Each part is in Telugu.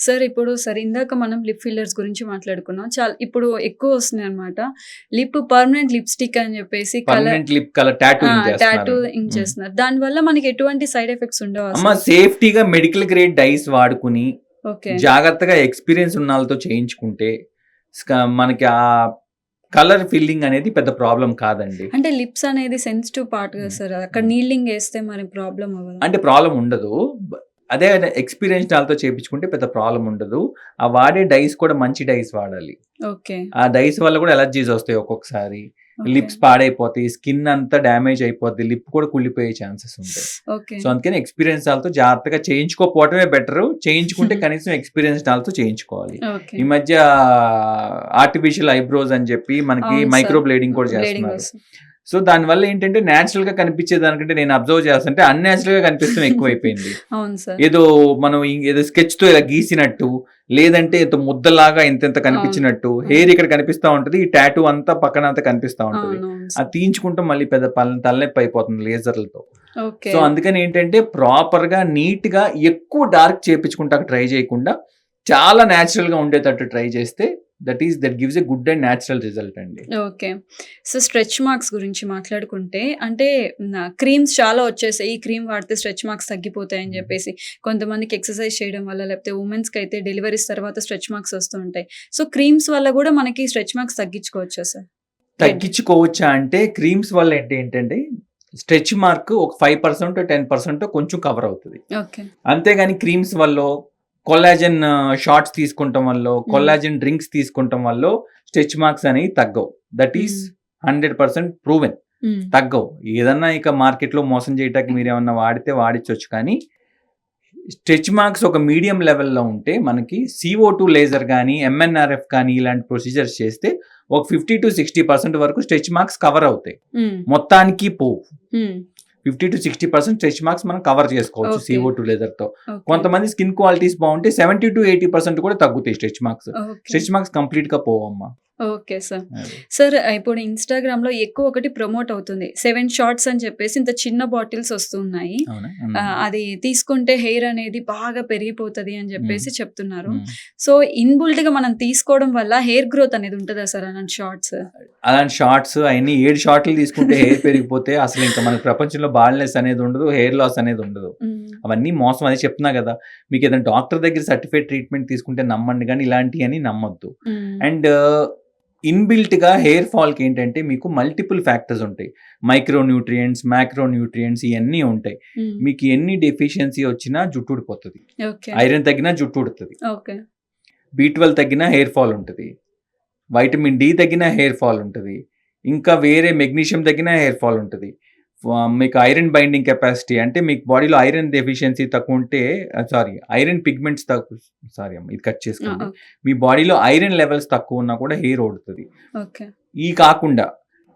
సార్ ఇప్పుడు సరే ఇందాక మనం లిప్ ఫిల్లర్స్ గురించి మాట్లాడుకున్నాం. ఇప్పుడు ఎక్కువ వస్తున్నాయన్నమాట. పర్మనెంట్ లిప్‌స్టిక్ అని చెప్పేసి పర్మనెంట్ లిప్ కలర్ టాటూయింగ్ చేస్తున్నారు. టాటూయింగ్ చేస్తున్నారు. దానివల్ల మనకి ఎటువంటి సైడ్ ఎఫెక్ట్స్ ఉండవా అమ్మ అసలు? సేఫ్టీగా మెడికల్ గ్రేడ్ డైస్ వాడుకుని ఓకే. జాగ్రత్తగా ఎక్స్పీరియన్స్ ఉన్న వాళ్ళతో చేయించుకుంటే మనకి ఆ కలర్ ఫిల్లింగ్ అనేది పెద్ద ప్రాబ్లం కాదండి. అంటే లిప్స్ అనేది సెన్సిటివ్ పార్ట్ కదా సార్. అక్కడ నీలింగ్ వేస్తే మరి ప్రాబ్లం అవ్వదా? అంటే ప్రాబ్లం ఉండదు. అదే ఎక్స్పీరియన్స్ వాళ్ళతో చేయించుకుంటే పెద్ద ప్రాబ్లం ఉండదు. ఆ వాడే డైస్ కూడా మంచి డైస్ వాడాలి. ఓకే. ఆ డైస్ వల్ల కూడా ఎలర్జీస్ వస్తాయి ఒక్కొక్కసారి. ఓకే. లిప్స్ పాడైపోతాయి, స్కిన్ అంతా డ్యామేజ్ అయిపోద్ది, లిప్ కూడా కుళ్ళిపోయే ఛాన్సెస్ ఉంటాయి. ఓకే. సో అందుకని ఎక్స్పీరియన్స్ వాళ్ళతో జాగ్రత్తగా చేయించుకోకపోవటమే బెటర్. చేయించుకుంటే కనీసం ఎక్స్పీరియన్స్ వాళ్ళతో చేయించుకోవాలి. ఓకే. ఈ మధ్య ఆర్టిఫిషియల్ ఐబ్రోస్ అని చెప్పి మనకి అవును మైక్రో సార్. బ్లేడింగ్ కూడా బ్లేడింగ్ చేస్తున్నారు. వస్తుంది. సో దానివల్ల ఏంటంటే న్యాచురల్ గా కనిపించే దానికంటే నేను అబ్జర్వ్ చేస్తుంటే అన్యాచురల్ గా కనిపిస్తాం ఎక్కువైపోయింది. అవును సార్. ఏదో మనం ఏదో స్కెచ్ తో ఇలా గీసినట్టు, లేదంటే ఇంత ముద్దలాగా ఇంత కనిపించినట్టు హెయిర్ ఇక్కడ కనిపిస్తా ఉంటది, ఈ టాటూ అంతా పక్కన అంతా కనిపిస్తా ఉంటది. అవునవును అది సార్. తీయించుకుంటాం మళ్ళీ పెద్ద తలనొప్పి అయిపోతుంది లేజర్లతో. ఓకే. సో అందుకని ఏంటంటే ప్రాపర్ గా నీట్ గా ఎక్కువ డార్క్ చేపించుకుంటా ట్రై చేయకుండా చాలా న్యాచురల్ గా ఉండేటట్టు ట్రై చేస్తే that gives a good and natural result అండి. ఓకే. సో స్ట్రెచ్ మార్క్స్ గురించి మాట్లాడుకుంటే అంటే క్రీమ్స్ చాలా వచ్చేసాయి. ఈ క్రీమ్ వాడితే స్ట్రెచ్ మార్క్స్ తగ్గిపోతాయని చెప్పేసి కొంతమందికి ఎక్సర్సైజ్ చేయడం వల్ల, లేకపోతే ఉమెన్స్కి అయితే డెలివరీస్ తర్వాత స్ట్రెచ్ మార్క్స్ వస్తూ ఉంటాయి. సో క్రీమ్స్ వల్ల కూడా మనకి స్ట్రెచ్ మార్క్స్ తగ్గించుకోవచ్చా సార్? తగ్గించుకోవచ్చా అంటే క్రీమ్స్ వల్ల ఏంటంటే స్ట్రెచ్ మార్క్ ఒక 5% 10% కొంచెం కవర్ అవుతుంది. ఓకే. అంతేగాని క్రీమ్స్ వల్ల, కొల్లాజన్ షార్ట్స్ తీసుకుంటాం వల్ల, కొల్లాజన్ డ్రింక్స్ తీసుకుంటాం వల్ల స్ట్రెచ్ మార్క్స్ అనేవి తగ్గవు. That is 100% proven. తగ్గవు. ఏదన్నా ఇక మార్కెట్లో మోసం చేయడానికి మీరు ఏమన్నా వాడించవచ్చు, కానీ స్ట్రెచ్ మార్క్స్ ఒక మీడియం లెవెల్లో ఉంటే మనకి CO2 లేజర్ కానీ MNRF కానీ ఇలాంటి ప్రొసీజర్స్ చేస్తే ఒక 50 to 60% వరకు స్ట్రెచ్ మార్క్స్ కవర్ అవుతాయి. మొత్తానికి పోవు. 50 to 60% స్ట్రెచ్ మార్క్స్ మనం కవర్ చేసుకోవచ్చు CO2 లేజర్ తో. కొంతమంది స్కిన్ క్వాలిటీస్ బాగుంటే 70 to 80% కూడా తగ్గుతాయి stretch marks. Stretch marks complete గా పోవమ్మా. Okay sir. సార్ ఇప్పుడు ఇన్‌స్టాగ్రామ్‌లో ఎక్కువ ఒకటి ప్రమోట్ అవుతుంది. 7 షార్ట్స్ అని చెప్పేసి ఇంత చిన్న బాటిల్స్ వస్తున్నాయి. అది తీసుకుంటే హెయిర్ అనేది బాగా పెరిగిపోతది అని చెప్పేసి చెప్తున్నారు. సో ఇన్‌బిల్ట్‌గా మనం తీసుకోవడం వల్ల హెయిర్ గ్రోత్ అనేది ఉంటదా సార్ అలాంటి షార్ట్స్? అలాంటి షార్ట్స్ అవన్నీ 7 షార్ట్లు తీసుకుంటే హెయిర్ పెరిగిపోతే అసలు ఇంకా మన ప్రపంచంలో బాల్నెస్ అనేది ఉండదు, హెయిర్ లాస్ అనేది ఉండదు. అవన్నీ మోసం. అది చెప్తున్నా కదా, మీకు ఏదైనా డాక్టర్ దగ్గర సర్టిఫైడ్ ట్రీట్మెంట్ తీసుకుంటే నమ్మండి, కానీ ఇలాంటివి అని నమ్మొద్దు. అండ్ ఇన్బిల్ట్ గా హెయిర్ ఫాల్ కి ఏంటంటే మీకు మల్టిపుల్ ఫ్యాక్టర్స్ ఉంటాయి. మైక్రో న్యూట్రియంట్స్, మ్యాక్రో న్యూట్రియంట్స్ ఇవన్నీ ఉంటాయి. మీకు ఎన్ని డెఫిషియన్సీ వచ్చినా జుట్టు ఊడిపోతుంది, ఐరన్ తగ్గినా జుట్టు ఊడుతుంది, B12 తగ్గినా హెయిర్ ఫాల్ ఉంటుంది, వైటమిన్ D తగ్గినా హెయిర్ ఫాల్ ఉంటుంది, ఇంకా వేరే మెగ్నీషియం తగ్గినా హెయిర్ ఫాల్ ఉంటుంది. మీకు ఐరన్ బైండింగ్ కెపాసిటీ అంటే మీకు బాడీలో ఐరన్ డెఫిషియన్సీ తక్కువ ఉంటే, ఐరన్ పిగ్మెంట్స్ తక్కువ, ఇది కట్ చేసుకోండి, మీ బాడీలో ఐరన్ లెవెల్స్ తక్కువ ఉన్నా కూడా హెయిర్ ఓడుతుంది. ఈ కాకుండా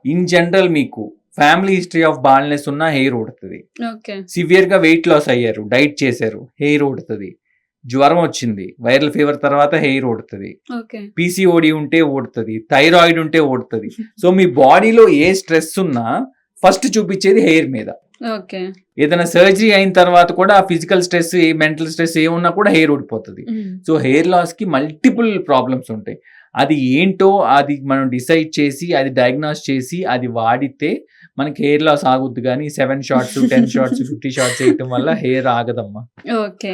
ఇన్ జనరల్ మీకు ఫ్యామిలీ హిస్టరీ ఆఫ్ బాల్నెస్ ఉన్న హెయిర్ ఓడుతుంది, సివియర్ గా వెయిట్ లాస్ అయ్యారు, డైట్ చేశారు, హెయిర్ ఓడుతుంది, జ్వరం వచ్చింది, వైరల్ ఫీవర్ తర్వాత హెయిర్ ఓడుతుంది, PCOD ఉంటే ఓడుతుంది, థైరాయిడ్ ఉంటే ఓడుతుంది. సో మీ బాడీలో ఏ స్ట్రెస్ ఉన్నా ఫస్ట్ చూపించేది హెయిర్ మీద. ఏదైనా సర్జరీ అయిన తర్వాత కూడా ఫిజికల్ స్ట్రెస్, మెంటల్ స్ట్రెస్ ఏమున్నా కూడా హెయిర్ ఊడిపోతుంది. సో హెయిర్ లాస్ కి మల్టిపుల్ ప్రాబ్లమ్స్ ఉంటాయి. అది ఏంటో అది మనం డిసైడ్ చేసి, అది డయాగ్నోస్ చేసి, అది వాడితే మనకి హెయిర్ లాస్ ఆగుద్ది. కానీ 7 షార్ట్స్ 10 షార్ట్స్ 50 షార్ట్స్ వేయటం వల్ల హెయిర్ ఆగదమ్మా. ఓకే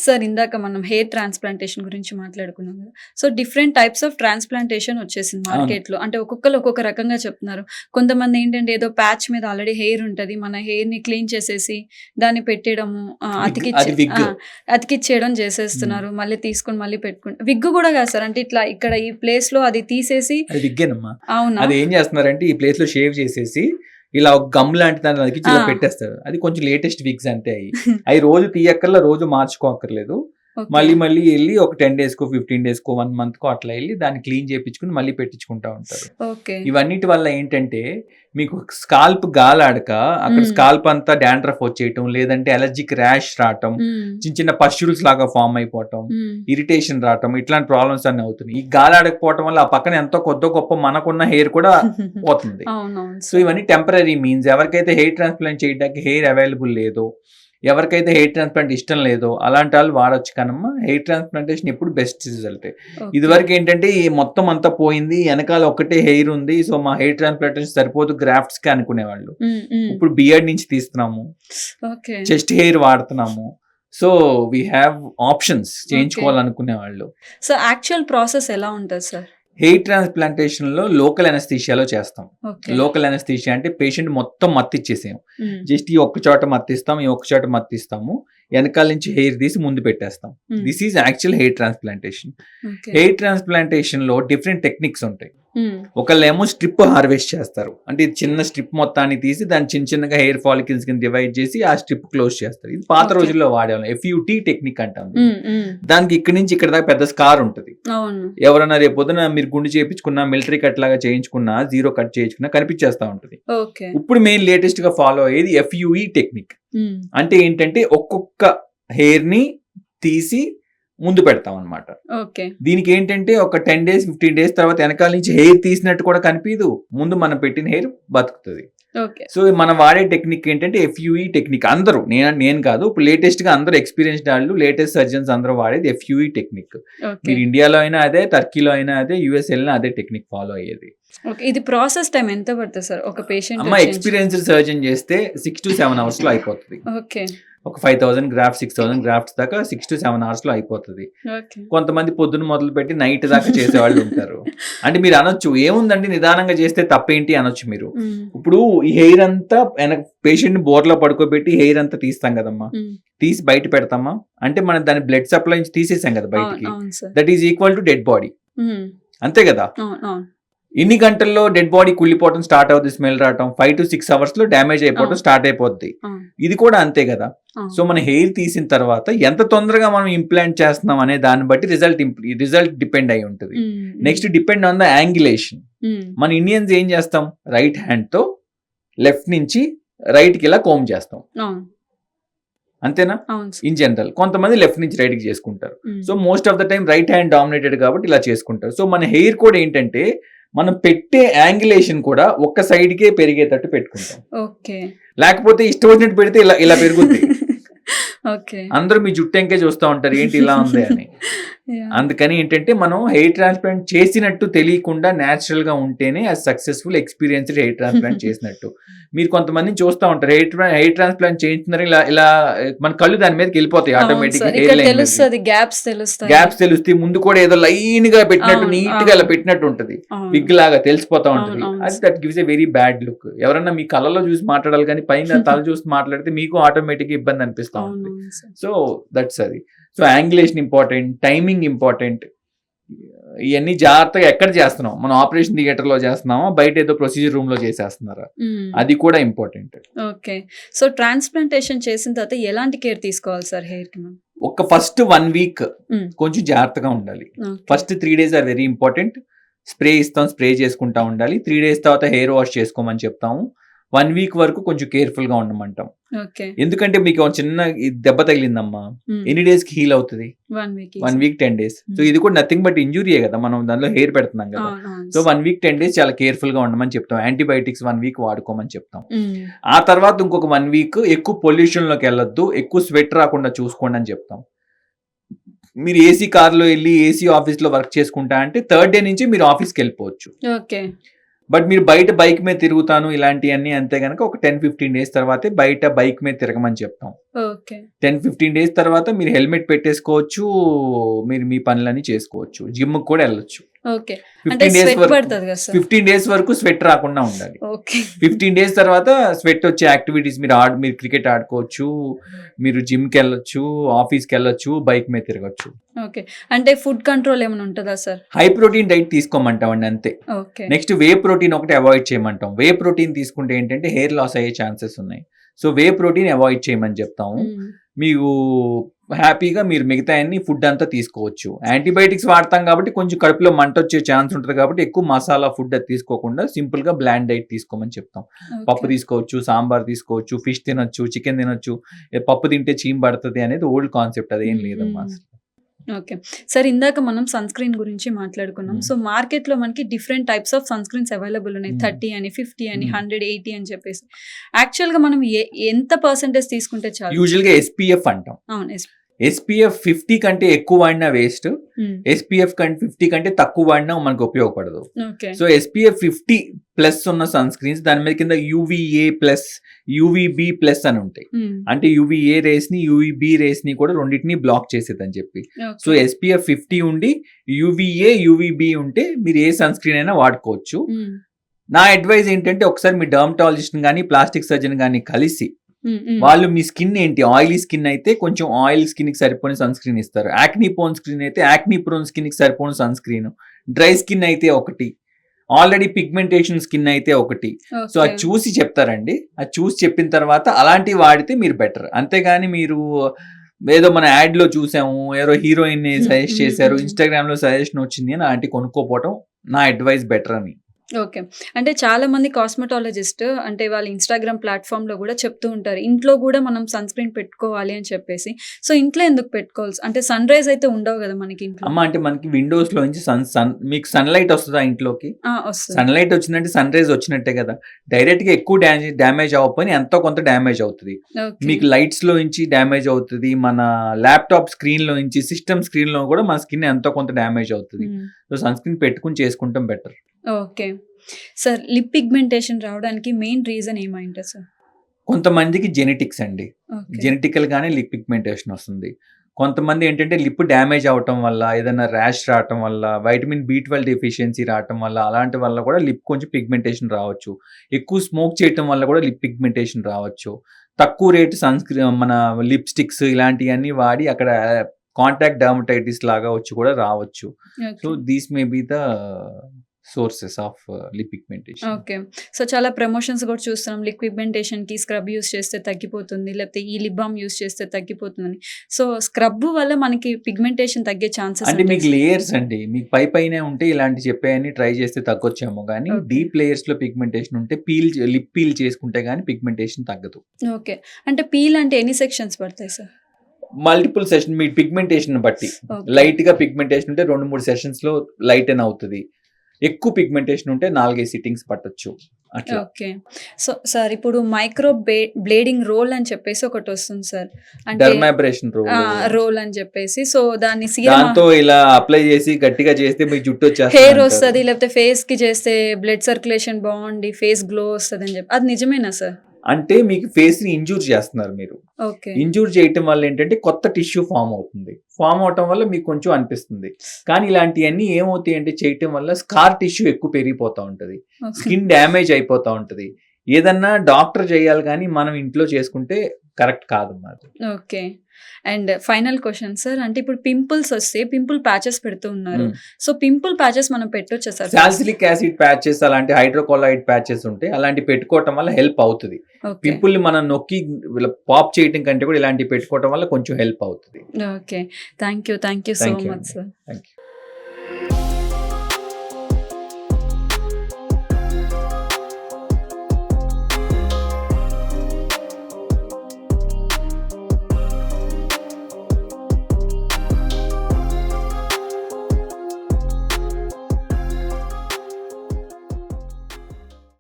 సార్, ఇందాక మనం హెయిర్ ట్రాన్స్ప్లాంటేషన్ గురించి మాట్లాడుకున్నాం కదా. So different types of transplantation వచ్చేసింది మార్కెట్లో. అంటే ఒక్కొక్కరు ఒక్కొక్క రకంగా చెప్తున్నారు. కొంతమంది ఏంటంటే ఏదో ప్యాచ్ మీద ఆల్రెడీ హెయిర్ ఉంటుంది, మన హెయిర్ ని క్లీన్ చేసేసి దాన్ని పెట్టేయడము, అతికిచ్చేయడం చేసేస్తున్నారు. మళ్ళీ తీసుకొని మళ్ళీ పెట్టుకుంటారు. విగ్ కూడా కాదు సార్, అంటే ఇట్లా ఇక్కడ ఈ ప్లేస్ లో అది తీసేసి, అవునా, అది ఏం చేస్తున్నారంటే ఈ ప్లేస్ లో షేవ్ చేసేసి ఇలా ఒక గమ్ లాంటి దాన్ని అదికి ఇలా పెట్టేస్తారు. అది కొంచెం లేటెస్ట్ విగ్స్ అంటే అవి రోజు తీయక్కర్లా, రోజు మార్చుకోక్కర్లేదు. మళ్ళీ వెళ్ళి ఒక 10 days కో 15 days కో 1 month కో అట్లా వెళ్ళి దాన్ని క్లీన్ చేయించుకుని మళ్ళీ పెట్టించుకుంటా ఉంటారు. ఇవన్నిటి వల్ల ఏంటంటే మీకు స్కాల్ప్ గాలాడక అక్కడ స్కాల్ప్ అంతా డాండ్రఫ్ వచ్చేయటం, లేదంటే అలర్జిక్ ర్యాష్ రావటం, చిన్న పస్ట్యూల్స్ లాగా ఫామ్ అయిపోవటం, ఇరిటేషన్ రావటం, ఇట్లాంటి ప్రాబ్లమ్స్ అన్ని అవుతున్నాయి. ఈ గాలాడకపోవటం వల్ల ఆ పక్కన ఎంతో కొద్ది గొప్ప మనకున్న హెయిర్ కూడా పోతుంది. సో ఇవన్నీ టెంపరీ మీన్స్. ఎవరికైతే హెయిర్ ట్రాన్స్ప్లాంట్ చేయడానికి హెయిర్ అవైలబుల్ లేదో, ఎవరికైతే హెయిర్ ట్రాన్స్ప్లాంట్ ఇష్టం లేదో అలాంటి వాళ్ళు వాడొచ్చు కనమ్మా. హెయిర్ ట్రాన్స్ప్లాంటేషన్ ఎప్పుడు బెస్ట్ రిజల్ట్. ఇదివరకు ఏంటంటే ఈ మొత్తం అంతా పోయింది, వెనకాల ఒక్కటే హెయిర్ ఉంది, సో మా హెయిర్ ట్రాన్స్ప్లాంటేషన్ సరిపోదు గ్రాఫ్ట్స్ కి అనుకునేవాళ్ళు. ఇప్పుడు బియర్డ్ నుంచి తీస్తున్నాము, చెస్ట్ హెయిర్ వాడుతున్నాము. సో వీ హ్యావ్ ఆప్షన్స్ చేయించుకోవాలనుకునే వాళ్ళు. సో యాక్చువల్ ప్రాసెస్ ఎలా ఉంటుంది సార్? హెయిర్ ట్రాన్స్ప్లాంటేషన్ లో లోకల్ అనస్థీషియాలో చేస్తాం. లోకల్ అనస్థీషియా అంటే పేషెంట్ మొత్తం మత్తిచ్చేసాం, జస్ట్ ఈ ఒక్క చోట మత్తిస్తాం, ఈ ఒక్క చోట మత్తిస్తాము, వెనకాల నుంచి హెయిర్ తీసి ముందు పెట్టేస్తాం. This is actual hair transplantation. Hair transplantation లో డిఫరెంట్ టెక్నిక్స్ ఉంటాయి. ఒకళ్ళేమో స్ట్రిప్ హార్వెస్ట్ చేస్తారు, అంటే చిన్న స్ట్రిప్ మొత్తాన్ని తీసి దాన్ని చిన్న చిన్నగా హెయిర్ ఫాలికల్స్ కింద డివైడ్ చేసి ఆ స్ట్రిప్ క్లోజ్ చేస్తారు. ఇది పాత రోజుల్లో వాడేవాళ్ళం, FUT టెక్నిక్ అంటాం. దానికి ఇక్కడి నుంచి ఇక్కడ దాకా పెద్ద స్కార్ ఉంటుంది. ఎవరన్నా రేపు పొద్దున మీరు గుండు చేయించుకున్నా, మిలిటరీ కట్ లాగా చేయించుకున్నా, జీరో కట్ చేయించుకున్నా కనిపించేస్తా ఉంటుంది. ఇప్పుడు మెయిన్ లేటెస్ట్ గా ఫాలో అయ్యేది FUE టెక్నిక్. అంటే ఏంటంటే ఒక్కొక్క హెయిర్ ని తీసి ముందు పెడతాం అనమాట. దీనికి ఏంటంటే ఒక 10 days 15 days తర్వాత వెనకాల నుంచి హెయిర్ తీసినట్టు కూడా కనిపించదు, ముందు మనం పెట్టిన హెయిర్ బతుకుతుంది. సో మనం వాడే టెక్నిక్ ఏంటంటే FUE టెక్నిక్. అందరూ నేను కాదు, ఇప్పుడు లేటెస్ట్ గా అందరూ ఎక్స్పీరియన్స్డ్ వాళ్ళు, లేటెస్ట్ సర్జన్స్ అందరూ వాడేది FUE టెక్నిక్. మీరు ఇండియాలో అయినా అదే, టర్కీలో అయినా అదే, US వెళ్ళినా అదే టెక్నిక్ ఫాలో అయ్యేది. ఇది ప్రాసెస్ టైం ఎంత పడుతుంది సార్ ఒక పేషెంట్? అమ్మ ఎక్స్పీరియన్స్డ్ సర్జన్ చేస్తే 6 to 7 hours లో అయిపోతుంది. ఒక 5000 గ్రాఫ్ట్స్ 6000 గ్రాఫ్ట్స్ దాకా 6 to 7 hours లో అయిపోతుంది. కొంతమంది పొద్దున మొదలు పెట్టి నైట్ దాకా చేసేవాళ్ళు ఉంటారు. అంటే మీరు అనొచ్చు ఏముందండి నిదానంగా చేస్తే తప్పేంటి అనొచ్చు మీరు. ఇప్పుడు ఈ హెయిర్ అంతా పేషెంట్ ని బోర్లో పడుకోబెట్టి హెయిర్ అంతా తీస్తాం కదమ్మా, తీసి బయట పెడతామా అంటే మనం దాని బ్లడ్ సప్లై నుంచి తీసేసాం కదా బయటికి. That is equal to dead body, అంతే కదా. ఇన్ని గంటల్లో డెడ్ బాడీ కుళ్ళిపోవడం స్టార్ట్ అవుతుంది, స్మెల్ రావడం, 5 to 6 hours లో డ్యామేజ్ అయిపోవడం స్టార్ట్ అయిపోద్ది. ఇది కూడా అంతే కదా. సో మన హెయిర్ తీసిన తర్వాత ఎంత తొందరగా మనం ఇంప్లాంట్ చేస్తున్నాం అనే దాన్ని బట్టి రిజల్ట్ డిపెండ్ అయి ఉంటుంది. Next depend on the angulation. మన ఇండియన్స్ ఏం చేస్తాం, రైట్ హ్యాండ్ తో లెఫ్ట్ నుంచి రైట్ కి ఇలా కోమ్ చేస్తాం, అంతేనా ఇన్ జనరల్. కొంతమంది లెఫ్ట్ నుంచి రైట్ కి చేసుకుంటారు. So most of the time right hand dominated కాబట్టి ఇలా చేసుకుంటారు. సో మన హెయిర్ కూడా ఏంటంటే మనం పెట్టే యాంగిలేషన్ కూడా ఒక్క సైడ్ కే పెరిగేటట్టు పెట్టుకుంటాం. లేకపోతే ఇష్టం వచ్చినట్టు పెడితే ఇలా ఇలా పెరుగుద్ది. అందరూ మీ జుట్టెంకే చూస్తూ ఉంటారు ఏంటి ఇలా ఉంది అని. అందుకని ఏంటంటే మనం హెయిర్ ట్రాన్స్ప్లాంట్ చేసినట్టు తెలియకుండా న్యాచురల్ గా ఉంటేనే అది సక్సెస్ఫుల్ ఎక్స్పీరియన్స్డ్ హెయిర్ ట్రాన్స్ప్లాంట్ చేసినట్టు. మీరు కొంతమందిని చూస్తూ ఉంటారు హెయిర్ ట్రాన్స్ప్లాంట్ చేయించున్నారు, ఇలా ఇలా మన కళ్ళు దాని మీదకి వెళ్ళిపోతాయి ఆటోమేటిక్. గ్యాప్స్ తెలుస్తాయి, ముందు కూడా ఏదో లైన్ గా పెట్టినట్టు నీట్ గా ఇలా పెట్టినట్టు ఉంటది, విగ్ లాగా తెలిసిపోతా ఉంటది. అది that gives a very bad look. ఎవరన్నా మీ కళ్ళలో చూసి మాట్లాడాలి కానీ పైన తల చూసి మాట్లాడితే మీకు ఆటోమేటిక్ ఇబ్బంది అనిపిస్తా ఉంటుంది. సో దట్స్ అది. So angulation important, timing important. ఇవన్నీ జాగ్రత్తగా ఎక్కడ చేస్తున్నాం, మనం ఆపరేషన్ థియేటర్ లో చేస్తున్నామా, బయట ఏదో ప్రొసీజర్ రూమ్ లో చేసేస్తున్నారా, అది కూడా ఇంపార్టెంట్. ఓకే. సో ట్రాన్స్ప్లాంటేషన్ చేసిన తర్వాత ఎలాంటి కేర్ తీసుకోవాలి సార్ హెయిర్ కి? ఒక ఫస్ట్ 1 week కొంచెం జాగ్రత్తగా ఉండాలి. First 3 days are very important. Spray ఇస్తాం, స్ప్రే చేసుకుంటా ఉండాలి. 3 days తర్వాత హెయిర్ వాష్ చేసుకోమని చెప్తాము. 1 week వరకు కొంచెం కేర్ఫుల్ గా ఉండమంటాం. ఎందుకంటే మీకు చిన్న దెబ్బ తగిలిందమ్మా, ఎన్ని డేస్ కి హీల్ అవుతుంది? 1 week 10 days. సో ఇది కూడా నథింగ్ బట్ ఇంజురీయే కదా, మనం దానిలో హెయిర్ పెడుతున్నాం కదా. సో 1 week 10 days చాలా కేర్ఫుల్ గా ఉండమని చెప్తాం. యాంటీబయాటిక్స్ 1 week వాడుకోమని చెప్తాం. ఆ తర్వాత ఇంకొక 1 week ఎక్కువ పొల్యూషన్ లోకి వెళ్ళొద్దు, ఎక్కువ స్వెట్ రాకుండా చూసుకోండి అని చెప్తాం. మీరు ఏసీ కార్లో వెళ్ళి ఏసీ ఆఫీస్ లో వర్క్ చేసుకుంటా అంటే 3rd day నుంచి మీరు ఆఫీస్కి వెళ్ళిపోవచ్చు. బట్ మీరు బయట బైక్ మీద తిరుగుతాను ఇలాంటివన్నీ అంతే కనుక ఒక 10-15 days తర్వాతే బయట బైక్ మీద తిరగమని చెప్తాం. 10-15 days తర్వాత మీరు హెల్మెట్ పెట్టేసుకోవచ్చు, మీరు మీ పనులన్నీ చేసుకోవచ్చు, జిమ్ కూడా వెళ్ళొచ్చు. 15 days వరకు స్వెట్ రాకుండా ఉండాలి. 15 days తర్వాత స్వెట్ వచ్చే యాక్టివిటీస్ మీరు క్రికెట్ ఆడుకోవచ్చు, మీరు జిమ్ కి వెళ్ళొచ్చు, ఆఫీస్ కి వెళ్ళొచ్చు, బైక్ మీద తిరగచ్చు. అంటే ఫుడ్ కంట్రోల్ ఏమైనా ఉంటుందా సార్? హై ప్రోటీన్ డైట్ తీసుకోమంటామండి అంతే. నెక్స్ట్ వే ప్రోటీన్ ఒకటి అవాయిడ్ చేయమంటాం. వే ప్రోటీన్ తీసుకుంటే ఏంటంటే హెయిర్ లాస్ అయ్యే ఛాన్సెస్ ఉన్నాయి. సో వే ప్రోటీన్ అవాయిడ్ చేయమని చెప్తాము. మీకు హ్యాపీగా మీరు మిగతా అన్ని ఫుడ్ అంతా తీసుకోవచ్చు. యాంటీబయాటిక్స్ వాడతాం కాబట్టి కొంచెం కడుపులో మంట వచ్చే ఛాన్స్ ఉంటుంది కాబట్టి ఎక్కువ మసాలా ఫుడ్ అది తీసుకోకుండా సింపుల్ గా బ్లాండ్ డైట్ తీసుకోమని చెప్తాం. పప్పు తీసుకోవచ్చు, సాంబార్ తీసుకోవచ్చు, ఫిష్ తినొచ్చు, చికెన్ తినొచ్చు. పప్పు తింటే చీమ్ పడుతుంది అనేది ఓల్డ్ కాన్సెప్ట్, అదేం లేదమ్మా. ఓకే. సార్ ఇందాక మనం సన్ స్క్రీన్ గురించి మాట్లాడుకున్నాం. సో మార్కెట్‌లో మనకి different types of sunscreens available ఉన్నాయి. 30 అని, 50 అని, 180 అని చెప్పేసి. యాక్చువల్‌గా మనం ఎంత పర్సెంటేజ్ తీసుకుంటే చాలు? యూజువల్‌గా ఎస్‌పీఎఫ్ అంటాం. అవును. ఎస్‌పీఎఫ్ 50 కంటే ఎక్కువ వాడినా వేస్ట్. ఎస్‌పీఎఫ్ 50 కంటే తక్కువ వాడినా మనకు ఉపయోగపడదు. ఓకే. సో ఎస్‌పీఎఫ్ 50 ప్లస్ ఉన్న సన్ స్క్రీన్స్ దాని మీద కింద యూవీఏ ప్లస్, యూవీబీ ప్లస్ అని ఉంటాయి. అంటే యూవీఏ రేస్ ని, యూవీబీ రేస్ ని కూడా రెండింటిని బ్లాక్ చేసేదని చెప్పి. సో ఎస్‌పీఎఫ్ 50 ఉండి యూవీఏ, యూవీబీ ఉంటే మీరు ఏ సన్ స్క్రీన్ అయినా వాడుకోవచ్చు. నా అడ్వైజ్ ఏంటంటే ఒకసారి మీ డర్మటాలజిస్ట్ గానీ, ప్లాస్టిక్ సర్జన్ గానీ కలిసి వాళ్ళు మీ స్కిన్ ఏంటి, ఆయిలీ స్కిన్ అయితే కొంచెం ఆయిల్ స్కిన్ కి సరిపోయిన సన్ స్క్రీన్ ఇస్తారు. యాక్నీ ప్రోన్ స్కిన్ అయితే యాక్నీ ప్రోన్ స్కిన్ కి సరిపోయిన సన్ స్క్రీన్, డ్రై స్కిన్ అయితే ఒకటి, ఆల్రెడీ పిగ్మెంటేషన్ స్కిన్ అయితే ఒకటి. సో అది చూసి చెప్తారండి. అది చూసి చెప్పిన తర్వాత అలాంటివి వాడితే మీరు బెటర్. అంతేగాని మీరు ఏదో మన యాడ్ లో చూసాము, ఏదో హీరోయిన్ సజెస్ట్ చేశారు, ఇన్స్టాగ్రామ్ లో సజెషన్ వచ్చింది అని అలాంటి కొనుక్కోపోవటం నా అడ్వైస్ బెటర్ అని. ఓకే. అంటే చాలా మంది కాస్మెటాలజిస్ట్ అంటే వాళ్ళ ఇన్‌స్టాగ్రామ్ ప్లాట్‌ఫామ్‌లో గూడా చెప్తూ ఉంటారు. ఇంట్లో గూడా మనం సన్ స్క్రీన్ పెట్టుకోవాలి అని చెప్పేసి. సో ఇంట్లో ఎందుకు పెట్టుకోవాల్సి, అంటే సన్ రైజ్ అయితే ఉండవు గదా మనకి ఇంట్లో. అమ్మ అంటే మనకి విండోస్ లో నుంచి మీకు సన్‌లైట్ వస్తదా ఇంట్లోకి? వస్తది. సన్‌లైట్ వచ్చిందంటే సన్ రైజ్ వచ్చినట్టే కదా. డైరెక్ట్ గా ఎక్కువ డ్యామేజ్ అవ్వకపోయినా ఎంతో కొంత డ్యామేజ్ అవుతుంది. మీకు లైట్స్ లో నుంచి డ్యామేజ్ అవుతుంది, మన ల్యాప్టాప్ స్క్రీన్ లో నుంచి, సిస్టమ్ స్క్రీన్ లో కూడా మన స్కిన్ ఎంతో కొంత డ్యామేజ్ అవుతుంది. సో సన్ స్క్రీన్ పెట్టుకుని చేసుకుంటాం better. Okay. Sir lip pigmentation రావడానికి మెయిన్ రీజన్ ఏమైంటది సార్? కొంతమందికి జెనెటిక్స్ అండి. జెనెటికల్ గానే లిప్ పిగ్మెంటేషన్ వస్తుంది. కొంతమంది ఏంటంటే లిప్ డ్యామేజ్ అవటం వల్ల, ఏదైనా ర్యాష్ రావటం వల్ల, వైటమిన్ B12 డెఫిషియన్సీ రావటం వల్ల, అలాంటి వల్ల కూడా లిప్ కొంచెం పిగ్మెంటేషన్ రావచ్చు. ఎక్కువ స్మోక్ చేయటం వల్ల కూడా లిప్ పిగ్మెంటేషన్ రావచ్చు. తక్కువ రేటు సన్ స్క్రీన్, మన లిప్స్టిక్స్ ఇలాంటివన్నీ వాడి అక్కడ కాంటాక్ట్ డర్మటైటిస్ లాగా వచ్చి కూడా రావచ్చు. So these may be the sources of lip pigmentation. Okay. So చాలా ప్రమోషన్స్ కూడా చూస్తున్నాం. లిప్ పిగ్మెంటేషన్‌కి స్క్రబ్ యూజ్ చేస్తే తగ్గిపోతుంది, లేకపోతే ఈ లిప్ బామ్ యూజ్ చేస్తే తగ్గిపోతుందని. సో స్క్రబ్ వల్ల మనకి పిగ్మెంటేషన్ తగ్గే ఛాన్సెస్ అంటే మీకు లేయర్స్ అండి. మీకు పైనే ఉంటే ఇలాంటి చెప్పేయన్ని ట్రై చేస్తే తగ్గొచ్చేమో గానీ, డీప్ లేయర్స్ లో పిగ్మెంటేషన్ ఉంటే లిప్ పీల్ చేసుకుంటే గానీ పిగ్మెంటేషన్ తగ్గదు. ఓకే. అంటే పీల్ అంటే ఎన్ని సెక్షన్స్ పడతాయి సార్? మల్టిపుల్ సెషన్ మీ పిగ్మెంటేషన్ బట్టి. లైట్ గా పిగ్మెంటేషన్ ఉంటే 2-3 సెషన్స్ లో లైటెన్ అవుతుంది. ఎక్కువ పిగ్మెంటేషన్ ఉంటే 4-5 సిట్టింగ్స్ పట్టొచ్చు. ఓకే. సో సార్ ఇప్పుడు మైక్రో బ్లేడింగ్ రోల్ అని చెప్పేసి ఒకటి వస్తుంది సార్. అంటే డర్మాబ్రేషన్ రోల్ అని చెప్పేసి. సో దాన్ని దాంతో ఇలా అప్లై చేసి గట్టిగా చేస్తే మీ జుట్టు వచ్చేస్తుంది, హెయిర్ వస్తుంది, లేకపోతే ఫేస్ కి చేస్తే బ్లడ్ సర్క్యులేషన్ బాగుండి ఫేస్ గ్లో వస్తుంది అని చెప్పి, అది నిజమేనా సార్? అంటే మీకు ఫేస్ ని ఇంజూర్ చేస్తున్నారు మీరు. ఇంజూర్ చేయటం వల్ల ఏంటంటే కొత్త టిష్యూ ఫామ్ అవుతుంది. ఫామ్ అవటం వల్ల మీకు కొంచెం అనిపిస్తుంది. కానీ ఇలాంటివన్నీ ఏమవుతాయి అంటే చేయటం వల్ల స్కార్ టిష్యూ ఎక్కువ పెరిగిపోతా ఉంటది, స్కిన్ డ్యామేజ్ అయిపోతా ఉంటది. ఏదన్నా డాక్టర్ చేయాలి కానీ మనం ఇంట్లో చేసుకుంటే కరెక్ట్ కాదు మరి. Okay. And final question sir, అంటే ఇప్పుడు పింపుల్స్ వస్తే పింపుల్ ప్యాచెస్ పెడుతూ ఉన్నారు. సో పింపుల్ ప్యాచెస్ మనం పెట్టొచ్చా సార్? సాలిసిలిక్ యాసిడ్ ప్యాచెస్, అలాంటి హైడ్రోకోలాయిడ్ ప్యాచెస్ ఉంటాయి, అలాంటి పెట్టుకోవటం వల్ల హెల్ప్ అవుతుంది. పింపుల్ ని మనం నొక్కి పాప్ చేయటం కంటే కూడా ఇలాంటివి పెట్టుకోవటం వల్ల కొంచెం హెల్ప్ అవుతుంది. Okay. Thank you so much sir. Thank you.